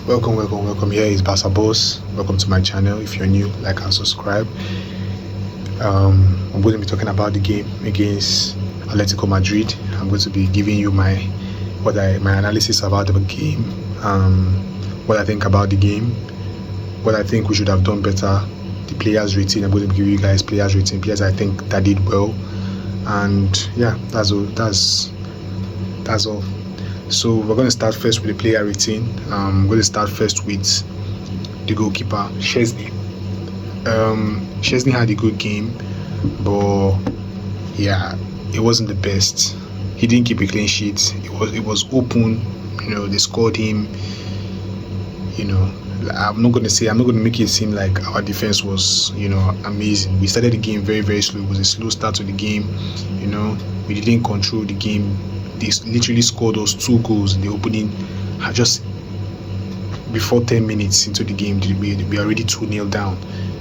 Welcome. Here is Barca Buzz. Welcome to my channel. If you're new, like and subscribe. I'm going to be talking about the game against Atletico Madrid. I'm going to be giving you my analysis about the game, what I think about the game, what I think we should have done better, the players rating. I'm going to give you guys players rating, players I think that did well, and yeah, that's all. So we're going to start first with the player rating. I'm going to start first with the goalkeeper, Szczesny. Szczesny had a good game, but yeah, it wasn't the best. He didn't keep a clean sheet. It was open. They scored him. I'm not going to make it seem like our defense was, amazing. We started the game very, very slow. It was a slow start to the game. We didn't control the game. They literally scored those 2 goals in the opening. Just before 10 minutes into the game, we are already 2-0 down,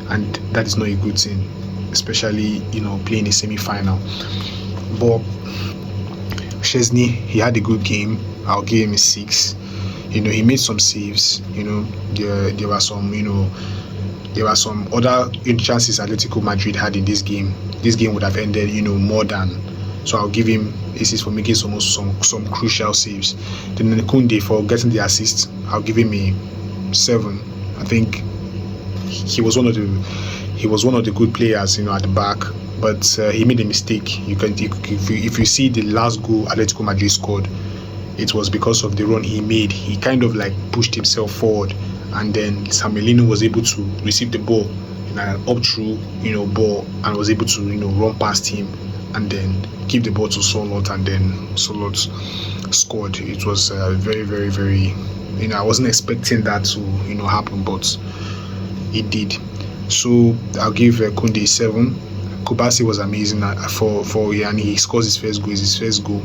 and that is not a good thing, especially playing a semi-final. But Szczesny, he had a good game. I'll give him a 6. He made some saves. There were some other chances Atletico Madrid had in this game. This game would have ended more than. So I'll give him a 6 for making some crucial saves. Then Koundé for getting the assist, I'll give him a 7. I think he was one of the good players at the back, but he made a mistake. If you see the last goal Atletico Madrid scored, it was because of the run he made. He kind of like pushed himself forward, and then Samuelino was able to receive the ball in an up through ball, and was able to run past him and then give the ball to Solot, and then Solot scored. It was very, very, very. I wasn't expecting that to happen, but it did. So I'll give Koundé a 7. Kubasi was amazing and he scores his first goal. It's his first goal,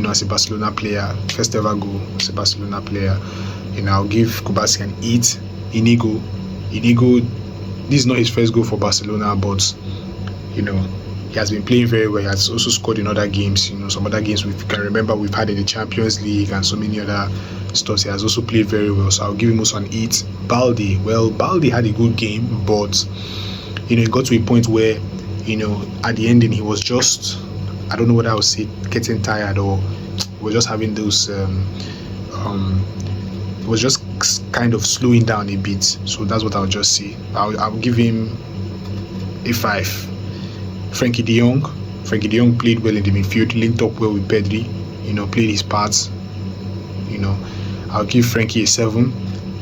as a Barcelona player, first ever goal as a Barcelona player. I'll give Kubasi an 8. Inigo, this is not his first goal for Barcelona, but he has been playing very well. He has also scored in other games. Some other games we can remember we've had in the Champions League and so many other stuff. He has also played very well. So I'll give him also an 8. Balde had a good game, but it got to a point where at the ending he was just, I don't know what I would say, getting tired, or we're just having those it was just kind of slowing down a bit. So that's what I'll just say. I'll give him a 5. Frankie de Jong played well in the midfield, linked up well with Pedri, played his parts. I'll give Frankie a 7.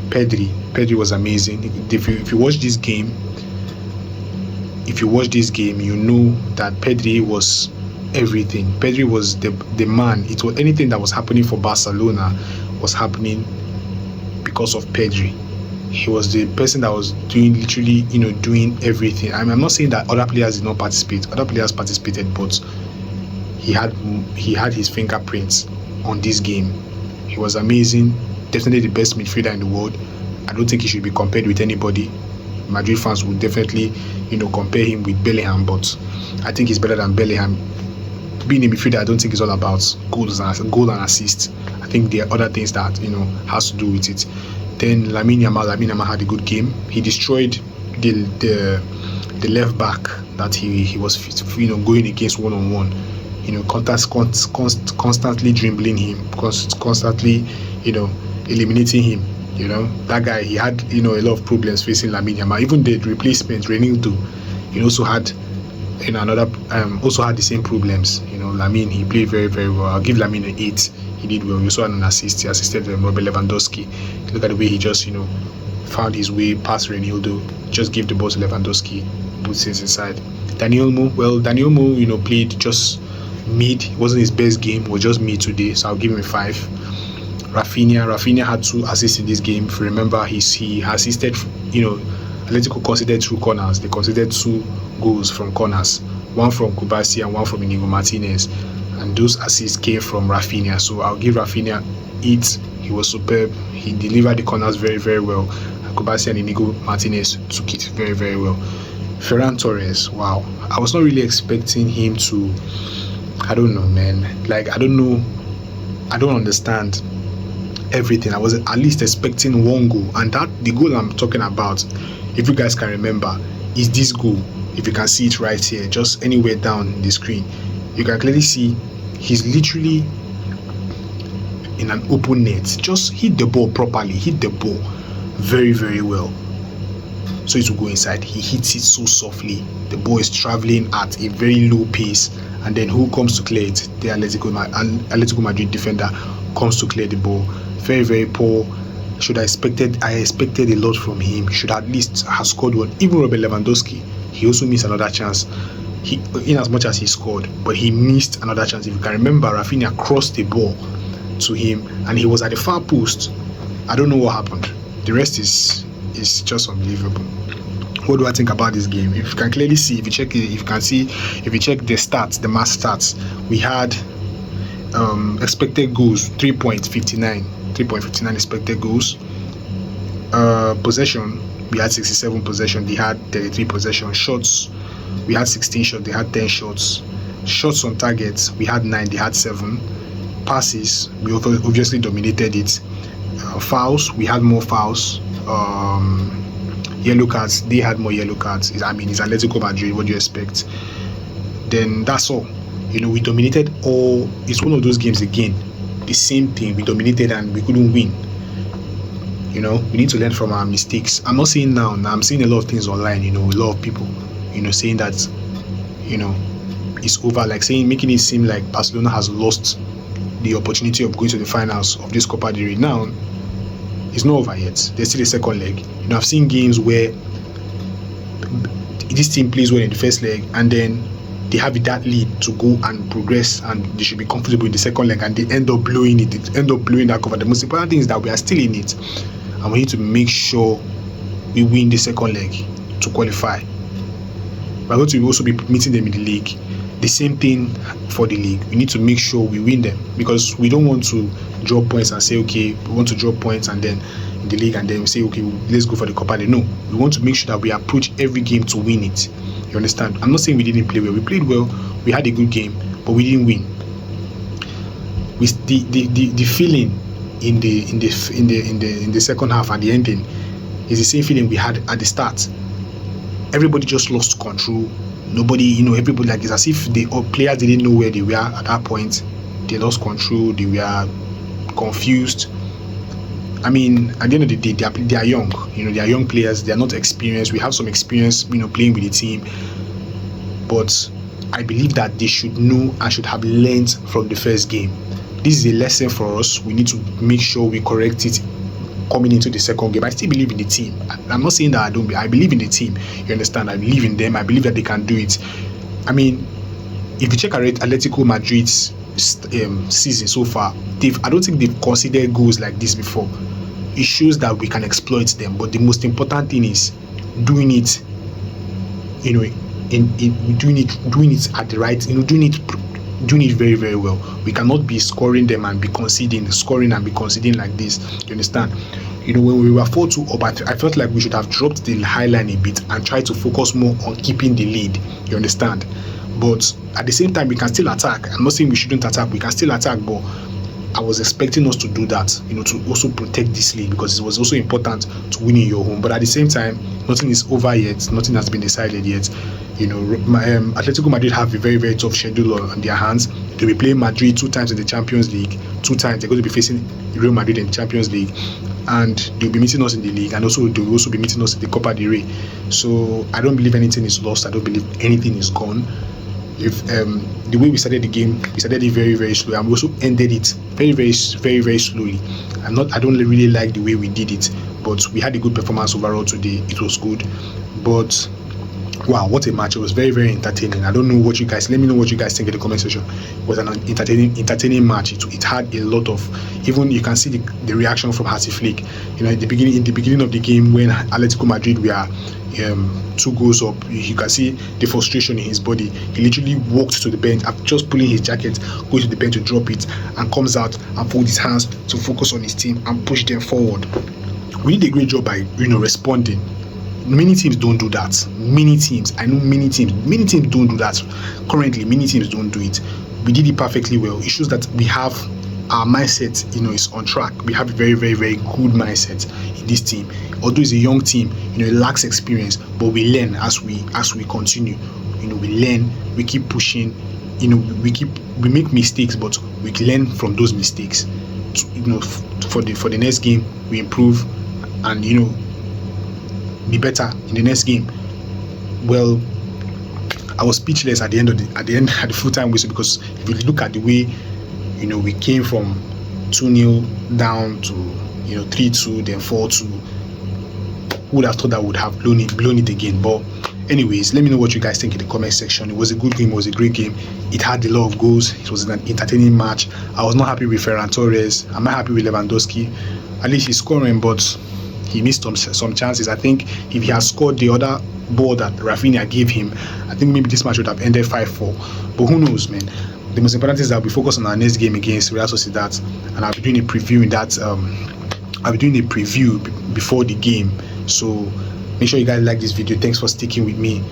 Pedri was amazing. If you watch this game, you know that Pedri was everything. Pedri was the man. It was anything that was happening for Barcelona was happening because of Pedri. He was the person that was doing everything. I'm not saying that other players did not participate. Other players participated, but he had his fingerprints on this game. He was amazing. Definitely the best midfielder in the world. I don't think he should be compared with anybody. Madrid fans would definitely, compare him with Bellingham, but I think he's better than Bellingham. Being a midfielder, I don't think it's all about goal and assist. I think there are other things that has to do with it. Then Lamine Yamal had a good game. He destroyed the left back that he was going against one-on-one. Constantly dribbling him, constantly eliminating him. That guy, he had a lot of problems facing Lamine Yamal. Even the replacement Renildo, also had also had the same problems. Lamine, he played very, very well. I'll give Lamine an 8. He did well. He also had an assist. He assisted Robert Lewandowski. Look at the way he just found his way past Renildo, just gave the ball to Lewandowski, puts it inside. Daniel Mo played just mid. It wasn't his best game. It was just mid today, so I'll give him a 5. Rafinha had 2 assists in this game. If you remember, he assisted. Atletico considered 2 corners. They considered 2 goals from corners, one from Kubasi and one from Inigo Martinez, and those assists came from Rafinha. So I'll give Rafinha 8. He was superb. He delivered the corners very, very well. And Kubasi and Inigo Martinez took it very, very well. Ferran Torres, wow. I was not really expecting him to. I don't know, man. I don't understand everything. I was at least expecting one goal, and that the goal I'm talking about, if you guys can remember, is this goal. If you can see it right here, just anywhere down the screen, you can clearly see he's literally in an open net. Just hit the ball properly, hit the ball very, very well. So it will go inside. He hits it so softly. The ball is traveling at a very low pace, and then who comes to clear it? The Atletico Madrid defender comes to clear the ball. Very, very poor. I expected a lot from him. Should at least have scored one. Even Robert Lewandowski, he also missed another chance. In as much as he scored, but he missed another chance. If you can remember, Rafinha crossed the ball to him, and he was at the far post. I don't know what happened. The rest is just unbelievable. What do I think about this game? If you can clearly see, if you check the stats, the mass stats, we had expected goals 3.59 expected goals. Possession, we had 67 possession, they had 33 possession. Shots, we had 16 shots, they had 10 shots. Shots on targets, we had 9, they had 7. Passes, we obviously dominated it. Fouls, we had more fouls. Yellow cards, they had more yellow cards. It's Atletico Madrid, what do you expect? Then that's all. We dominated all. It's one of those games again, the same thing. We dominated and we couldn't win. We need to learn from our mistakes. I'm not saying now I'm seeing a lot of things online, a lot of people, saying that, it's over, like making it seem like Barcelona has lost the opportunity of going to the finals of this Copadelrey. Now, it's not over yet. There's still a second leg. I've seen games where this team plays well in the first leg, and then they have that lead to go and progress, and they should be comfortable in the second leg, and they end up blowing it. They end up blowing that cover. The most important thing is that we are still in it, and we need to make sure we win the second leg to qualify. We're going to also be meeting them in the league. The same thing for the league. We need to make sure we win them, because we don't want to drop points and say, okay, we want to drop points and then in the league, and then we say, okay, let's go for the Copa. No, we want to make sure that we approach every game to win it. You understand? I'm not saying we didn't play well. We played well. We had a good game, but we didn't win. The feeling in the second half at the ending is the same feeling we had at the start. Everybody just lost control. Nobody, everybody, like, it's as if the players didn't know where they were at that point. They lost control. They were confused. At the end of the day, they are young. They are young players. They are not experienced. We have some experience, playing with the team. But I believe that they should know and should have learned from the first game. This is a lesson for us. We need to make sure we correct it coming into the second game. I still believe in the team. I'm not saying that I don't. I believe in the team. You understand? I believe in them. I believe that they can do it. If you check Atletico Madrid's season so far, I don't think they've considered goals like this before. It shows that we can exploit them. But the most important thing is doing it. Doing it at the right. Doing it very, very well. We cannot be scoring them and be conceding like this. You understand? When we were 4-2 up, I felt like we should have dropped the high line a bit and tried to focus more on keeping the lead. You understand? But at the same time, we can still attack. I'm not saying we shouldn't attack. We can still attack, but I was expecting us to do that, to also protect this league, because it was also important to win in your home. But at the same time, nothing is over yet. Nothing has been decided yet. Atletico Madrid have a very, very tough schedule on their hands. They'll be playing Madrid 2 times in the Champions League. 2 times they're going to be facing Real Madrid in the Champions League, and they'll be meeting us in the league, and also they'll also be meeting us in the Copadelrey. So I don't believe anything is lost. I don't believe anything is gone. If the way we started the game, we started it very, very slow, and we also ended it very, very, very, very slowly. I don't really like the way we did it, but we had a good performance overall today. It was good, but wow, what a match. It was very, very entertaining. I don't know what you guys, let me know what you guys think in the comment section. It was an entertaining match. It had a lot of, even you can see the reaction from Hansi Flick. In the beginning of the game, when Atletico Madrid were 2 goals up, you can see the frustration in his body. He literally walked to the bench after just pulling his jacket, going to the bench to drop it, and comes out and folds his hands to focus on his team and push them forward. We did a great job by responding. Many teams don't do that. Many teams don't do that. Currently, many teams don't do it. We did it perfectly well. It shows that we have our mindset, is on track. We have a very, very, very good mindset in this team. Although it's a young team, it lacks experience, but we learn as we continue. We learn, we keep pushing. We make mistakes, but we learn from those mistakes. For the next game, we improve and be better in the next game. Well, I was speechless at the full time whistle, because if you look at the way we came from 2-0 down to 3-2, then 4-2. Who would have thought that would have blown it again? But anyways, let me know what you guys think in the comment section. It was a good game. It was a great game. It had a lot of goals. It was an entertaining match. I was not happy with Ferran Torres. I'm not happy with Lewandowski. At least he's scoring, but he missed some chances. I think if he had scored the other ball that Rafinha gave him, I think maybe this match would have ended 5-4. But who knows, man? The most important is that we focus on our next game against Real Sociedad, and I'll be doing a preview in that. I'll be doing a preview before the game. So make sure you guys like this video. Thanks for sticking with me.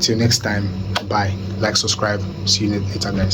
Till next time, bye. Like, subscribe. See you later, guys.